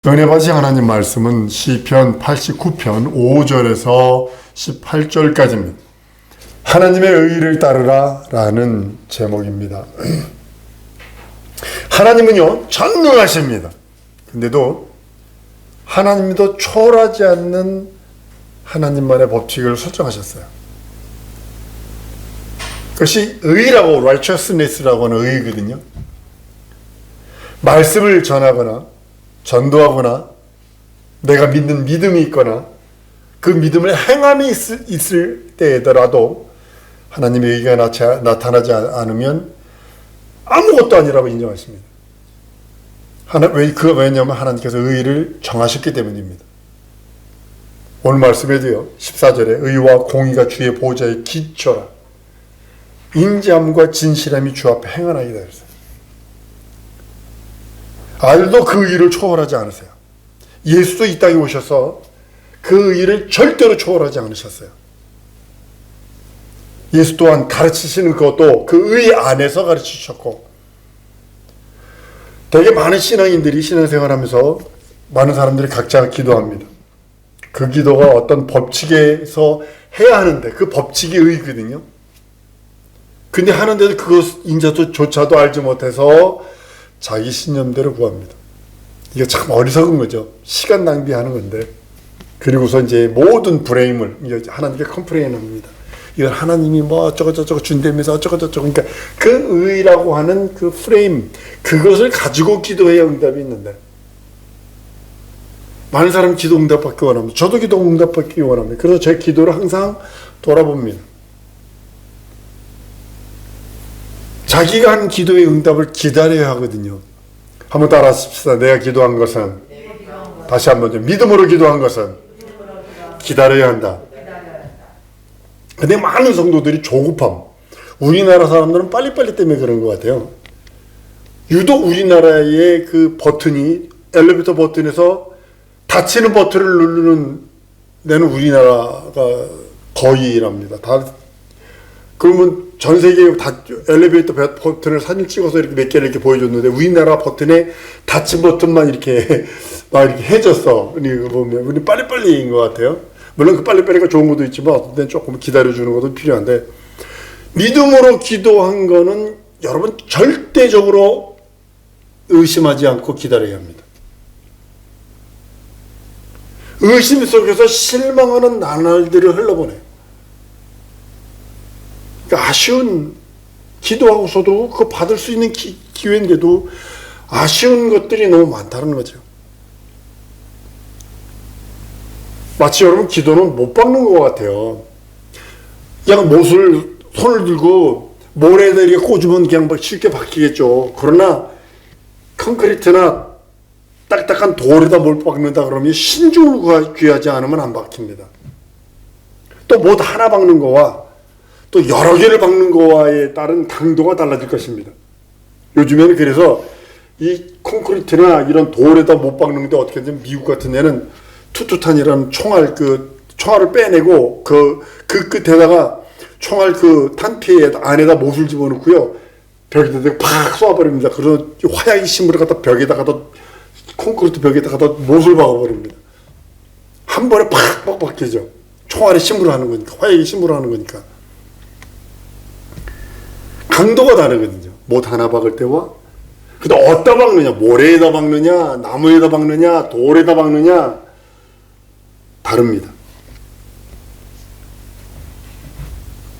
은혜받으신 하나님 말씀은 시편 89편 5절에서 18절까지입니다. 하나님의 의를 따르라 라는 제목입니다. 하나님은요 전능하십니다. 근데도 하나님도 초월하지 않는 하나님만의 법칙을 설정하셨어요. 그것이 의라고 righteousness라고 하는 의거든요. 말씀을 전하거나 전도하거나 내가 믿는 믿음이 있거나 그 믿음을 행함이 있을 때더라도 하나님의 의가 나타나지 않으면 아무것도 아니라고 인정하십니다. 왜냐하면 하나님께서 의를 정하셨기 때문입니다. 오늘 말씀에도요 14절에 의와 공의가 주의 보좌의 기초라 인자함과 진실함이 주 앞에 행하나이다 그랬어요. 아들도 그 의를 초월하지 않으세요. 예수도 이 땅에 오셔서 그 의를 절대로 초월하지 않으셨어요. 예수 또한 가르치시는 것도 그 의 안에서 가르치셨고, 되게 많은 신앙인들이 신앙생활하면서 많은 사람들이 각자 기도합니다. 그 기도가 어떤 법칙에서 해야 하는데 그 법칙이 의거든요. 근데 하는데도 그것인자조차도 알지 못해서 자기 신념대로 구합니다. 이게 참 어리석은 거죠. 시간 낭비하는 건데. 그리고서 이제 모든 브레임을 하나님께 컴플레인 합니다. 이건 하나님이 뭐 어쩌고저쩌고 준다면서 어쩌고저쩌고. 그러니까 그 의라고 하는 그 프레임, 그것을 가지고 기도해야 응답이 있는데. 많은 사람이 기도 응답받기 원합니다. 저도 기도 응답받기 원합니다. 그래서 제 기도를 항상 돌아봅니다. 자기가 한 기도의 응답을 기다려야 하거든요. 한번 따라 하십시다. 내가 기도한 것은, 다시 한번 좀, 믿음으로 기도한 것은 기다려야 한다. 근데 많은 성도들이 조급함. 우리나라 사람들은 빨리빨리 때문에 그런 것 같아요. 유독 우리나라의 그 버튼이, 엘리베이터 버튼에서 닫히는 버튼을 누르는 데는 우리나라가 거의랍니다. 그러면 전 세계에 엘리베이터 버튼을 사진 찍어서 이렇게 몇 개를 이렇게 보여줬는데 우리나라 버튼에 닫힌 버튼만 이렇게 막 이렇게 해졌어. 이거 보면 우리 빨리빨리인 것 같아요. 물론 그 빨리빨리가 좋은 것도 있지만 어떤 때는 조금 기다려주는 것도 필요한데, 믿음으로 기도한 거는 여러분 절대적으로 의심하지 않고 기다려야 합니다. 의심 속에서 실망하는 나날들을 흘러보내요. 아쉬운, 기도하고서도 그거 받을 수 있는 기회인데도 아쉬운 것들이 너무 많다는 거죠. 마치 여러분 기도는 못 박는 것 같아요. 그냥 손을 들고 모래에다 이렇게 꽂으면 그냥 쉽게 박히겠죠. 그러나 콘크리트나 딱딱한 돌에다 뭘 박는다 그러면 신중을 귀하지 않으면 안 박힙니다. 또 못 하나 박는 거와 또 여러 개를 박는 거와에 따른 강도가 달라질 것입니다. 요즘에는 그래서 이 콘크리트나 이런 돌에다 못 박는데 어떻게 하면 미국 같은 데는 투투탄이라는 총알을 빼내고 그 끝에다가 총알 그 탄피에 안에다 못을 집어넣고요. 벽에다 팍 쏘아버립니다. 그래서 화약이 심으러 갖다 벽에다가 콘크리트 벽에다가 못을 박아버립니다. 한 번에 팍 박히죠. 총알이 심으러 하는 거니까, 화약이 심으러 하는 거니까. 강도가 다르거든요. 못 하나 박을 때와. 근데 어디다 박느냐, 모래에다 박느냐, 나무에다 박느냐, 돌에다 박느냐, 다릅니다.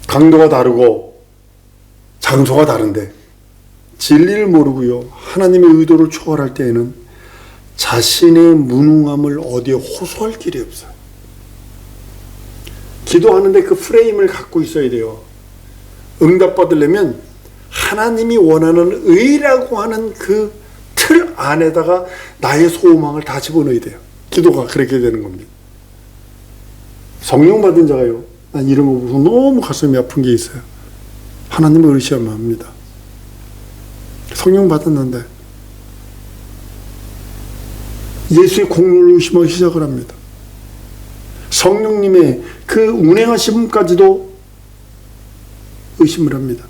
강도가 다르고 장소가 다른데 진리를 모르고요, 하나님의 의도를 초월할 때에는 자신의 무능함을 어디에 호소할 길이 없어요. 기도하는데 그 프레임을 갖고 있어야 돼요. 응답받으려면 하나님이 원하는 의라고 하는 그 틀 안에다가 나의 소망을 다 집어넣어야 돼요. 기도가 그렇게 되는 겁니다. 성령 받은 자가요, 난 이런 거 보고 너무 가슴이 아픈 게 있어요. 하나님을 의시하면 합니다. 성령 받았는데 예수의 공로를 의심하기 시작을 합니다. 성령님의 그 운행하심까지도 의심을 합니다.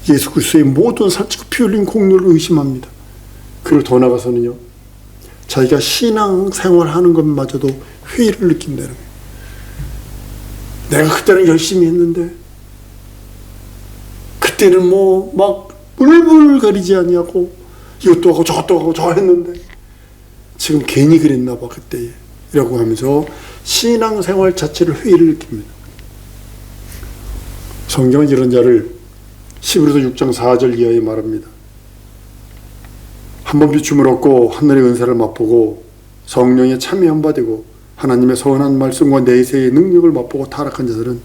예수 그리스도의 모든 살찌고 피 흘린 공로를 의심합니다. 그리고 더 나아가서는요, 자기가 신앙생활하는 것마저도 회의를 느낀다는 거예요. 내가 그때는 열심히 했는데 그때는 뭐 막 울불거리지 아니하고 이것도 하고 저것도 하고 저 했는데 지금 괜히 그랬나 봐 그때 이라고 하면서 신앙생활 자체를 회의를 느낍니다. 성경은 이런 자를 히브리서 6장 4절 이하에 말합니다. 한번 비춤을 얻고 하늘의 은사를 맛보고 성령에 참여한 바 되고 하나님의 선한 말씀과 내세의 능력을 맛보고 타락한 자들은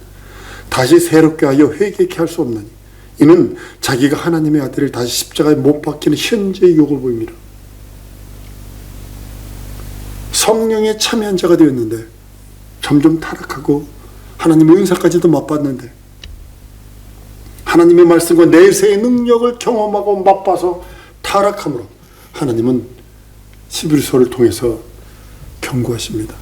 다시 새롭게 하여 회개케 할 수 없나니 이는 자기가 하나님의 아들을 다시 십자가에 못 박히는 현재의 욕을 보입니다. 성령에 참여한 자가 되었는데 점점 타락하고 하나님의 은사까지도 맛봤는데 하나님의 말씀과 내세의 능력을 경험하고 맛봐서 타락함으로 하나님은 히브리서를 통해서 경고하십니다.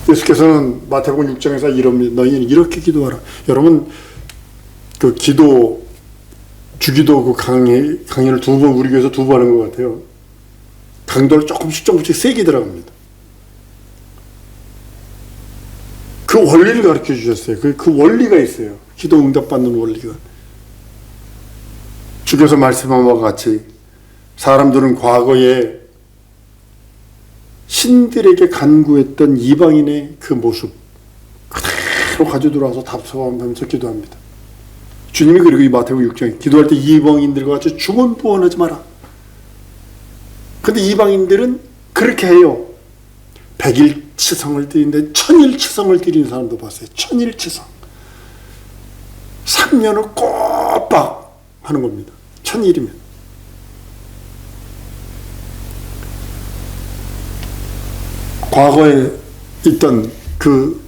예수께서는 마태복음 6장에서 이럽니다. 너희는 이렇게 기도하라. 여러분 그 기도 주기도 그 강의를 두 번 우리 교회에서 두 번 하는 것 같아요. 강도를 조금씩 세게 들어갑니다. 그 원리를 가르쳐 주셨어요. 그 원리가 있어요. 기도 응답받는 원리가. 주께서 말씀한 바와 같이 사람들은 과거에 신들에게 간구했던 이방인의 그 모습 그대로 가져들어와서 답답하면서 기도합니다. 주님이 그리고 이 마태복음 6장에 기도할 때 이방인들과 같이 주문부원하지 마라. 근데 이방인들은 그렇게 해요. 100일 치성을 드리는데 1000일 치성을 드리는 사람도 봤어요. 1000일 치성. 3년을 꼬박 하는 겁니다. 1000일이면. 과거에 있던 그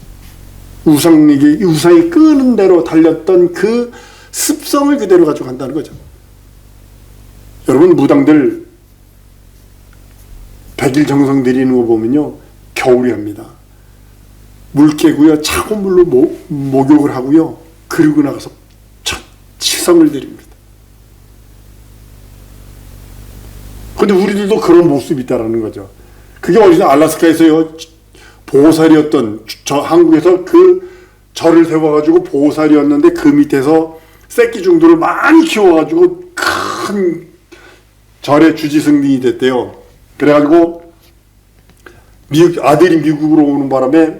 우상이 끄는 대로 달렸던 그 습성을 그대로 가지고 간다는 거죠. 여러분 무당들 100일 정성 드리는 거 보면요 겨울이 합니다. 물 깨고요 차고 물로 목욕을 하고요 그리고 나가서 치성을 드립니다. 근데 우리들도 그런 모습이 있다라는 거죠. 그게 어디서 알라스카에서요 보살이었던 한국에서 그 절을 세워가지고 보살이었는데 그 밑에서 새끼중두를 많이 키워가지고 큰 절의 주지승등이 됐대요. 그래가지고 아들이 미국으로 오는 바람에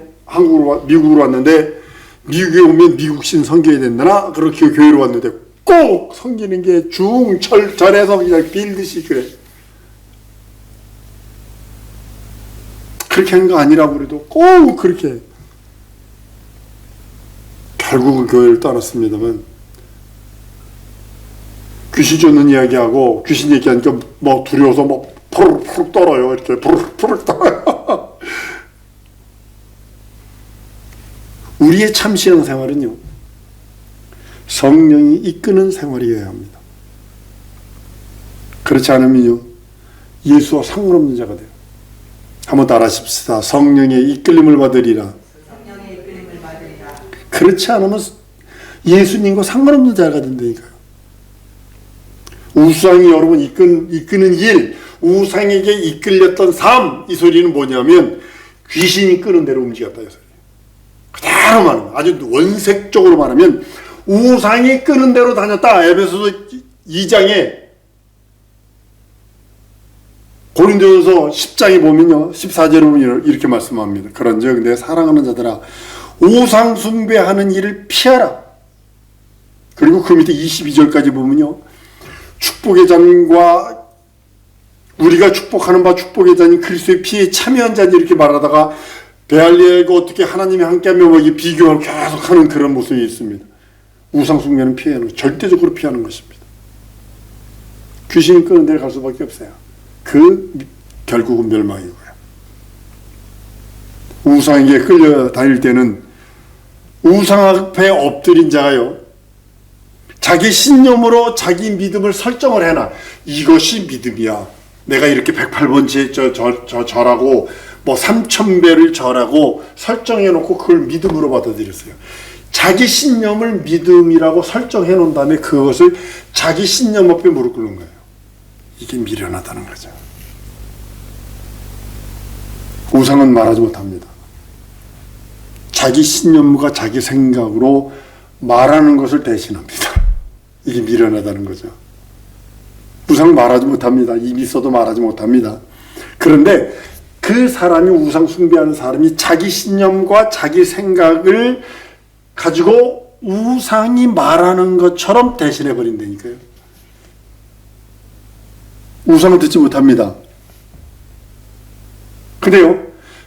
미국으로 왔는데 미국에 오면 미국신 섬겨야 된다나 그렇게 교회로 왔는데 꼭 섬기는 게 절에서 그냥 빌듯이 그래. 그렇게 한 거 아니라고 그래도 꼭 그렇게 결국은 교회를 떠났습니다만 귀신 쫓는 이야기하고 귀신 얘기하니까 뭐 두려워서 뭐 푸르푸르 떨어요. 이렇게 푸르푸르 떨어요. 우리의 참 신앙생활은요 성령이 이끄는 생활이어야 합니다. 그렇지 않으면요 예수와 상관없는 자가 돼요. 한번 따라하십시다. 성령의 이끌림을 받으리라. 그렇지 않으면 예수님과 상관없는 자가 된다니까요. 우상이 여러분 이끄는 일, 우상에게 이끌렸던 삶, 이 소리는 뭐냐면 귀신이 끄는 대로 움직였다 이 소리예요. 그대로 말하면 아주 원색적으로 말하면 우상이 끄는 대로 다녔다. 에베소서 2장에 고린도전서 10장에 보면요 14절에 보면 이렇게 말씀합니다. 그런즉 내 사랑하는 자들아 우상 숭배하는 일을 피하라. 그리고 그 밑에 22절까지 보면요 축복의 잔과 우리가 축복하는 바 축복의 잔인 그리스도의 피에 참여한 자니 이렇게 말하다가 베알리엘과 어떻게 하나님이 함께하며 이게 비교를 계속하는 그런 모습이 있습니다. 우상 숭배는 피하는 것, 절대적으로 피하는 것입니다. 귀신이 끄는 데를 갈 수밖에 없어요. 그 결국은 멸망이고요. 우상에게 끌려다닐 때는 우상 앞에 엎드린 자가요 자기 신념으로 자기 믿음을 설정을 해놔. 이것이 믿음이야. 내가 이렇게 108번째 절하고 뭐 3000배를 절하고 설정해놓고 그걸 믿음으로 받아들였어요. 자기 신념을 믿음이라고 설정해 놓은 다음에 그것을 자기 신념 앞에 무릎 꿇는 거예요. 이게 미련하다는 거죠. 우상은 말하지 못합니다. 자기 신념과 자기 생각으로 말하는 것을 대신합니다. 이게 미련하다는 거죠. 우상은 말하지 못합니다. 입이 있어도 말하지 못합니다. 그런데 그 사람이 우상 숭배하는 사람이 자기 신념과 자기 생각을 가지고 우상이 말하는 것처럼 대신해 버린다니까요. 우상을 듣지 못합니다. 근데요,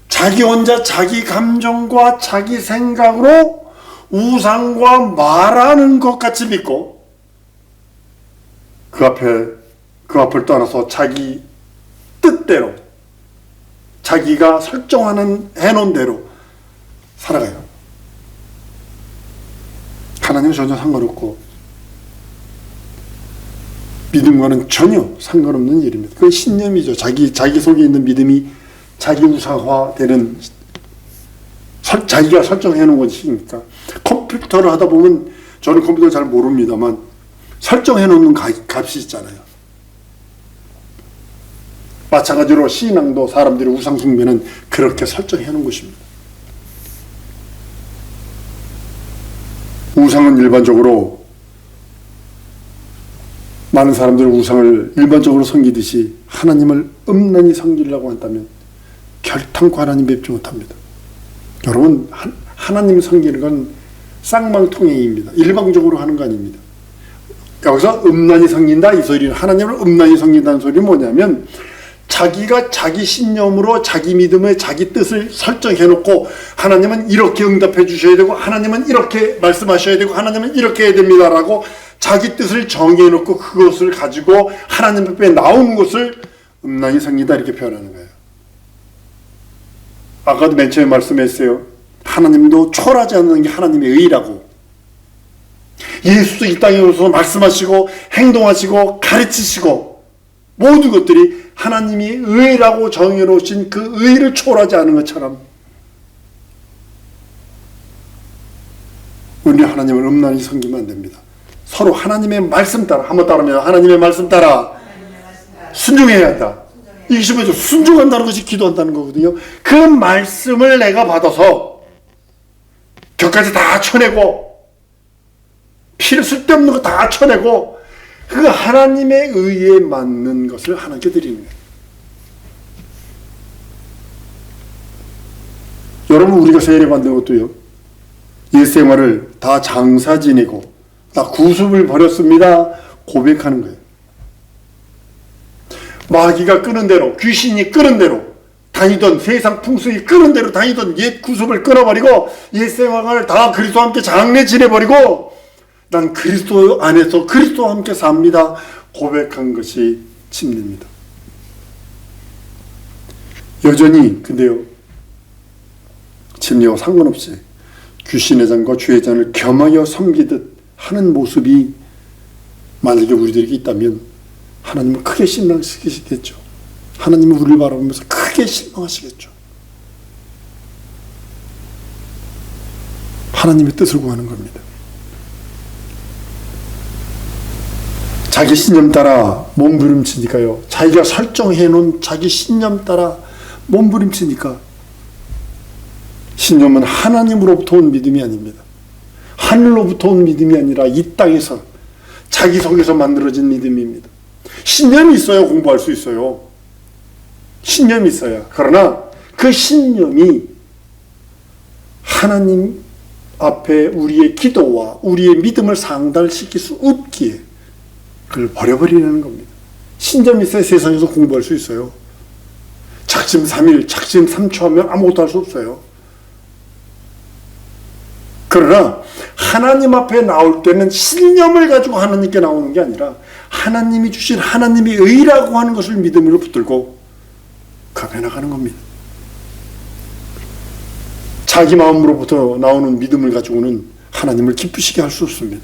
자기 혼자 자기 감정과 자기 생각으로 우상과 말하는 것 같이 믿고 그 앞을 떠나서 자기 뜻대로 자기가 설정하는 해놓은 대로 살아가요. 하나님은 전혀 상관없고 믿음과는 전혀 상관없는 일입니다. 그게 신념이죠. 자기 속에 있는 믿음이 자기 우상화되는, 자기가 설정해 놓은 것이니까. 컴퓨터를 하다 보면, 저는 컴퓨터 잘 모릅니다만 설정해 놓는 값이 있잖아요. 마찬가지로 신앙도 사람들이 우상 숭배는 그렇게 설정해 놓은 것입니다. 우상은 일반적으로 많은 사람들은 우상을 일반적으로 섬기듯이 하나님을 음란히 섬기려고 한다면 결탄코 하나님 뵙지 못합니다. 여러분, 하나님 섬기는 건 쌍방통행입니다. 일방적으로 하는 거 아닙니다. 여기서 음란히 섬긴다 이 소리는, 하나님을 음란히 섬긴다는 소리는 뭐냐면 자기가 자기 신념으로 자기 믿음의 자기 뜻을 설정해 놓고 하나님은 이렇게 응답해 주셔야 되고 하나님은 이렇게 말씀하셔야 되고 하나님은 이렇게 해야 됩니다라고 자기 뜻을 정해 놓고 그것을 가지고 하나님 앞에 나온 것을 음란히 섬기다 이렇게 표현하는 거예요. 아까도 맨 처음에 말씀했어요. 하나님도 초월하지 않는 게 하나님의 의라고. 예수도 이 땅에 오셔서 말씀하시고 행동하시고 가르치시고 모든 것들이 하나님이 의라고 정해놓으신 그 의를 초월하지 않은 것처럼 우리는 하나님을 음란히 섬기면 안 됩니다. 서로 하나님의 말씀 따라, 한번 따르면 하나님의 말씀 따라 순종해야 한다. 이게 뭐죠? 순종한다는 것이 기도한다는 거거든요. 그 말씀을 내가 받아서 격까지 다 쳐내고 필요 쓸데없는 거 다 쳐내고 그 하나님의 의에 맞는 것을 하나님께 드리는 거예요. 여러분, 우리가 세례받는 것도요, 옛 생활을 다 장사 지내고 다 구습을 버렸습니다 고백하는 거예요. 마귀가 끄는 대로, 귀신이 끄는 대로 다니던, 세상 풍습이 끄는 대로 다니던 옛 구습을 끊어버리고 옛 생활을 다 그리스도와 함께 장래 지내버리고 난 그리스도 안에서 그리스도와 함께 삽니다 고백한 것이 침례입니다. 여전히 근데요, 침례와 상관없이 귀신의 잔과 주의 잔을 겸하여 섬기듯 하는 모습이 만약에 우리들에게 있다면 하나님은 크게 실망하시겠죠. 하나님은 우리를 바라보면서 크게 실망하시겠죠. 하나님의 뜻을 구하는 겁니다. 자기 신념 따라 몸부림치니까요. 자기가 설정해 놓은 자기 신념 따라 몸부림치니까 신념은 하나님으로부터 온 믿음이 아닙니다. 하늘로부터 온 믿음이 아니라 이 땅에서 자기 속에서 만들어진 믿음입니다. 신념이 있어야 공부할 수 있어요. 신념이 있어야. 그러나 그 신념이 하나님 앞에 우리의 기도와 우리의 믿음을 상달시킬 수 없기에 그걸 버려버리는 겁니다. 신념이 있어야 세상에서 공부할 수 있어요. 작심 3일, 작심 3초 하면 아무것도 할 수 없어요. 그러나 하나님 앞에 나올 때는 신념을 가지고 하나님께 나오는 게 아니라 하나님이 주신 하나님의 의라고 하는 것을 믿음으로 붙들고 그 앞에 나가는 겁니다. 자기 마음으로부터 나오는 믿음을 가지고는 하나님을 기쁘시게 할 수 없습니다.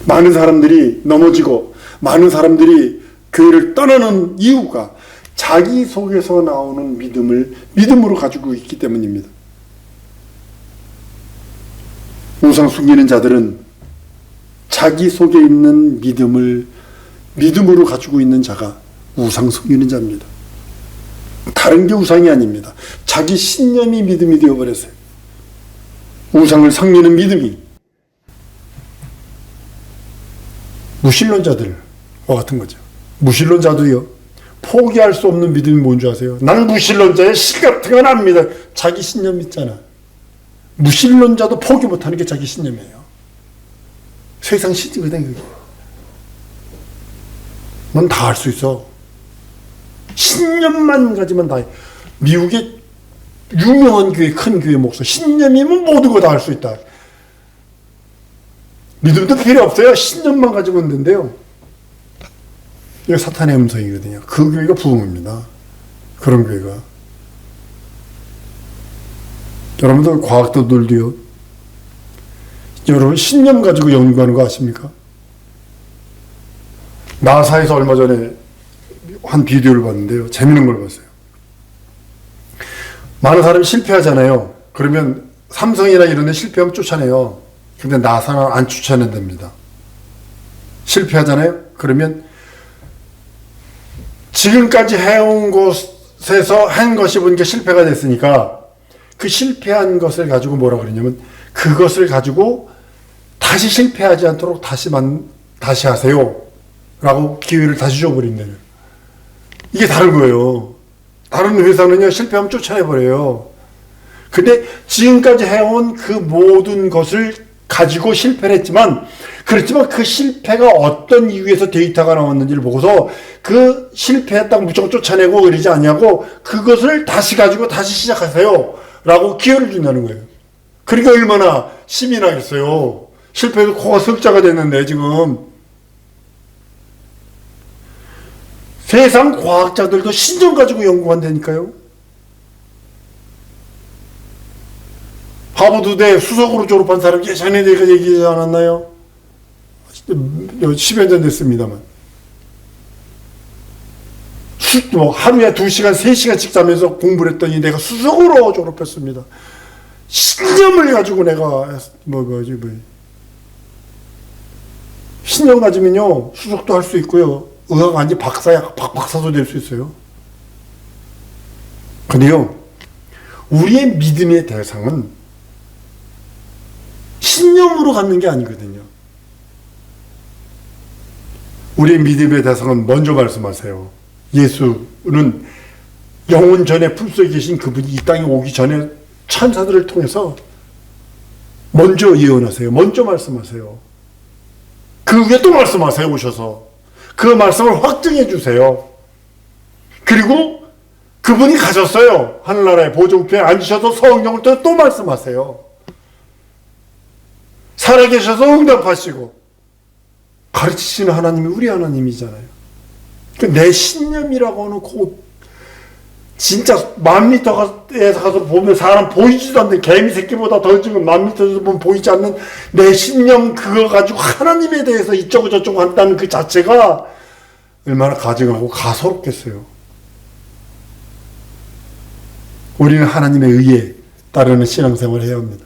많은 사람들이 넘어지고 많은 사람들이 교회를 떠나는 이유가 자기 속에서 나오는 믿음을 믿음으로 가지고 있기 때문입니다. 우상 숨기는 자들은 자기 속에 있는 믿음을 믿음으로 가지고 있는 자가 우상 숨기는 자입니다. 다른 게 우상이 아닙니다. 자기 신념이 믿음이 되어버렸어요. 우상을 섬기는 믿음이. 무신론자들과 같은 거죠. 무신론자도요, 포기할 수 없는 믿음이 뭔지 아세요? 나는 무신론자의 시 같은 건 안 믿어. 자기 신념 믿잖아. 무신론자도 포기 못하는 게 자기 신념이에요. 세상 신이거든, 그게. 넌 다 할 수 있어. 신념만 가지면 다 해. 미국의 유명한 교회, 큰 교회 목사, 신념이면 모든 거 다 할 수 있다. 믿음도 필요 없어요. 신념만 가지면 된대요. 이거 사탄의 음성이거든요. 그 교회가 부흥입니다. 그런 교회가. 여러분들 과학도들도요, 여러분 신념 가지고 연구하는 거 아십니까? 나사에서 얼마 전에 한 비디오를 봤는데요, 재밌는 걸 봤어요. 많은 사람이 실패하잖아요. 그러면 삼성이나 이런 데 실패하면 쫓아내요. 근데 나사는 안 쫓아낸답니다. 실패하잖아요. 그러면 지금까지 해온 곳에서 한 것이 보니까 실패가 됐으니까 그 실패한 것을 가지고 뭐라 그러냐면, 그것을 가지고 다시 실패하지 않도록 다시 하세요 라고 기회를 다시 줘버린대요. 이게 다른 거예요. 다른 회사는요, 실패하면 쫓아내버려요. 근데 지금까지 해온 그 모든 것을 가지고 실패를 했지만, 그렇지만 그 실패가 어떤 이유에서 데이터가 나왔는지를 보고서 그 실패했다고 무조건 쫓아내고 그러지 않냐고, 그것을 다시 가지고 다시 시작하세요 라고 기회를 준다는 거예요. 그러니까 얼마나 힘이 나겠어요. 실패해서 코가 석자가 됐는데 지금. 세상 과학자들도 신념 가지고 연구한다니까요. 하버드대 수석으로 졸업한 사람 예전에 내가 얘기하지 않았나요? 10여 년 됐습니다만. 하루에 2시간, 3시간씩 자면서 공부를 했더니 내가 수석으로 졸업했습니다. 신념을 가지고 내가, 신념 가지면요, 수석도 할 수 있고요, 의학 아니 박사도 될 수 있어요. 근데요, 우리의 믿음의 대상은 신념으로 갖는 게 아니거든요. 우리의 믿음의 대상은 먼저 말씀하세요. 예수는 영원 전에 품속에 계신 그분이 이 땅에 오기 전에 천사들을 통해서 먼저 예언하세요. 먼저 말씀하세요. 그 위에 또 말씀하세요. 오셔서 그 말씀을 확증해 주세요. 그리고 그분이 가셨어요. 하늘나라의 보좌우편에 앉으셔서 성령을 또 말씀하세요. 살아계셔서 응답하시고 가르치시는 하나님이 우리 하나님이잖아요. 내 신념이라고 하는 진짜 10,000m에서 가서 보면 사람 보이지도 않는 개미 새끼보다 더 지금 10,000m에서 보면 보이지 않는 내 신념, 그거 가지고 하나님에 대해서 이쪽고 저쪽고 한다는 그 자체가 얼마나 가증하고 가소롭겠어요. 우리는 하나님의 의에 따르는 신앙생활을 해야 합니다.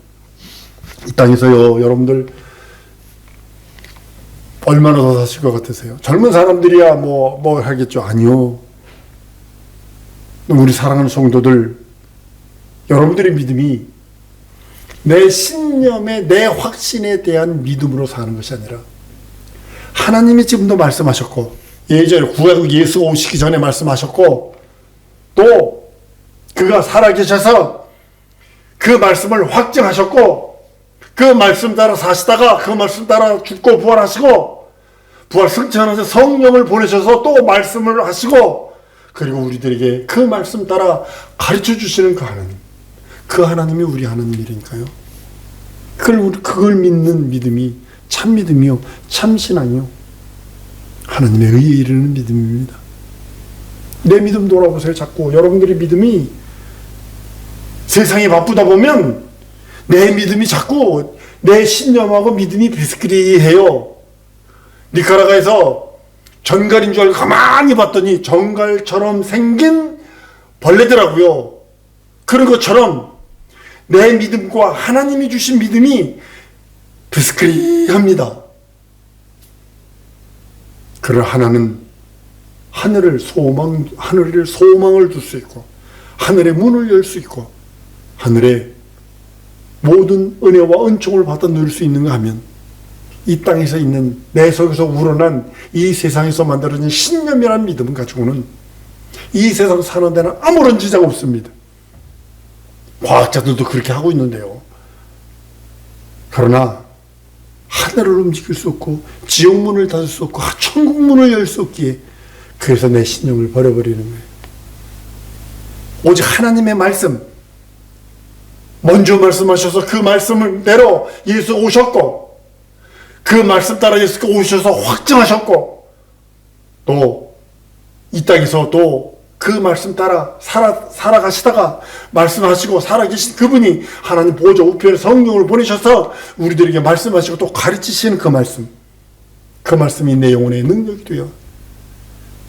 이 땅에서요, 여러분들 얼마나 더 사실 것 같으세요? 젊은 사람들이야 뭐 하겠죠? 아니요. 우리 사랑하는 성도들, 여러분들의 믿음이 내 신념에, 내 확신에 대한 믿음으로 사는 것이 아니라, 하나님이 지금도 말씀하셨고, 예전에 구약 예수가 오시기 전에 말씀하셨고, 또 그가 살아계셔서 그 말씀을 확증하셨고, 그 말씀 따라 사시다가 그 말씀 따라 죽고 부활하시고, 부활 승천하셔서 성령을 보내셔서 또 말씀을 하시고, 그리고 우리들에게 그 말씀 따라 가르쳐 주시는 그 하나님, 그 하나님이 우리 하나님이니까요. 그걸 믿는 믿음이 참 믿음이요, 참 신앙이요, 하나님의 의에 이르는 믿음입니다. 내 믿음 돌아보세요. 자꾸 여러분들의 믿음이 세상이 바쁘다 보면 내 믿음이 자꾸 내 신념하고 믿음이 비스크리해요. 니카라과에서 전갈인 줄 알고 가만히 봤더니 전갈처럼 생긴 벌레더라고요. 그런 것처럼 내 믿음과 하나님이 주신 믿음이 비스크리합니다. 그러나 하나는 하늘을 소망을 줄 수 있고, 하늘의 문을 열 수 있고, 하늘의 모든 은혜와 은총을 받아 누릴 수 있는가 하면, 이 땅에서 있는 내 속에서 우러난 이 세상에서 만들어진 신념이라는 믿음 가지고는 이 세상 사는 데는 아무런 지장 없습니다. 과학자들도 그렇게 하고 있는데요. 그러나 하늘을 움직일 수 없고 지옥문을 닫을 수 없고 천국문을 열 수 없기에, 그래서 내 신념을 버려버리는 거예요. 오직 하나님의 말씀, 먼저 말씀하셔서 그 말씀을 대로 예수 오셨고, 그 말씀 따라 예수가 오셔서 확증하셨고, 또 이 땅에서 또 그 말씀 따라 살아가시다가 말씀하시고 살아계신 그분이 하나님 보좌 우편에 성령을 보내셔서 우리들에게 말씀하시고 또 가르치시는 그 말씀이 내 영혼의 능력이 되어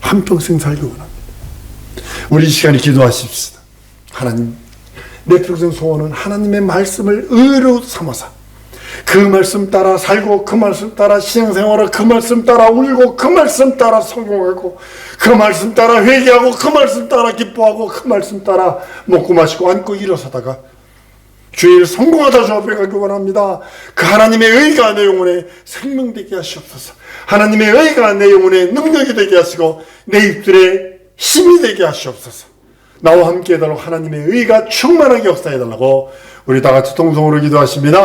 한평생 살기 원합니다. 우리 이 시간에 기도하십시다. 하나님, 내 평생 소원은 하나님의 말씀을 의로 삼아서 그 말씀 따라 살고, 그 말씀 따라 신앙생활을, 그 말씀 따라 울고, 그 말씀 따라 성공하고, 그 말씀 따라 회개하고, 그 말씀 따라 기뻐하고, 그 말씀 따라 먹고 마시고 앉고 일어서다가 주일 성공하다 주 앞에 가기 원합니다. 그 하나님의 의가 내 영혼에 생명되게 하시옵소서. 하나님의 의가 내 영혼에 능력이 되게 하시고 내 입술에 힘이 되게 하시옵소서. 나와 함께 해달라고, 하나님의 의가 충만하게 역사해달라고 우리 다 같이 통성으로 기도하십니다.